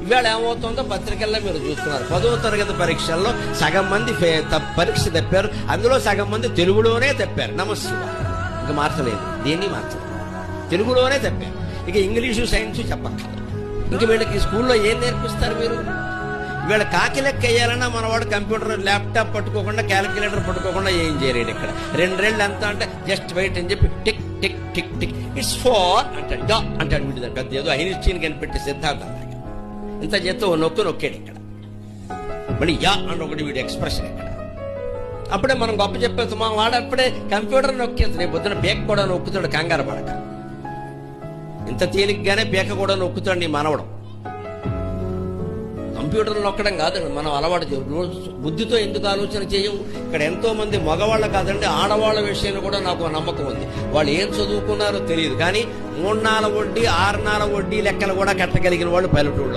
ఇవాళ ఏమవుతుందో పత్రికల్లో మీరు చూస్తున్నారు. 10వ తరగతి పరీక్షల్లో సగం మంది పరీక్ష తప్పారు. అందులో సగం మంది తెలుగులోనే తప్పారు. నమస్తే, ఇంకా మార్చలేదు, దేన్ని మార్చలేదు, తెలుగులోనే తప్పారు. ఇక ఇంగ్లీషు సైన్స్ చెప్పక్కర్లేదు. ఇంక వీళ్ళకి స్కూల్లో ఏం నేర్పిస్తారు మీరు? వీళ్ళ కాకి లెక్క వేయాలన్నా మనవాడు కంప్యూటర్ ల్యాప్టాప్ పట్టుకోకుండా క్యాలిక్యులేటర్ పట్టుకోకుండా ఏం చేయలేడు. ఇక్కడ 2 రెళ్ళు ఎంత అంటే జస్ట్ వెయిట్ అని చెప్పి tick tick tick tick it's 4 అంటాడు, డా అంటాడు. వీడి పెద్ద ఏదో ఐన్స్టీన్ కనిపెట్టే సిద్ధాంతం ఇంత చేత్తో నొక్కాడు ఇక్కడ. మళ్ళీ యా అని ఒకటి వీడి ఎక్స్ప్రెషన్ ఇక్కడ. అప్పుడే మనం గొప్ప చెప్పేస్తాం, మా వాడు అప్పుడే కంప్యూటర్ నొక్కేస్తాడు. రేపు పొద్దున బేక్ కూడా నొక్కుతాడు, కంగారు పడక. ఇంత తేలిగ్గానే బేక కూడా నొక్కుతాడు నీ మనవడం. కంప్యూటర్లు నొక్కడం కాదండి మనం అలవాటు. రోజు బుద్ధితో ఎందుకు ఆలోచన చేయవు? ఇక్కడ ఎంతో మంది మగవాళ్ళు కాదండి, ఆడవాళ్ళ విషయంలో కూడా నాకు నమ్మకం ఉంది. వాళ్ళు ఏం చదువుకున్నారో తెలియదు, కానీ 3 నాల వడ్డీ 6 నాల వడ్డీ లెక్కలు కూడా కట్టగలిగిన వాళ్ళు పల్లెటూళ్ళు.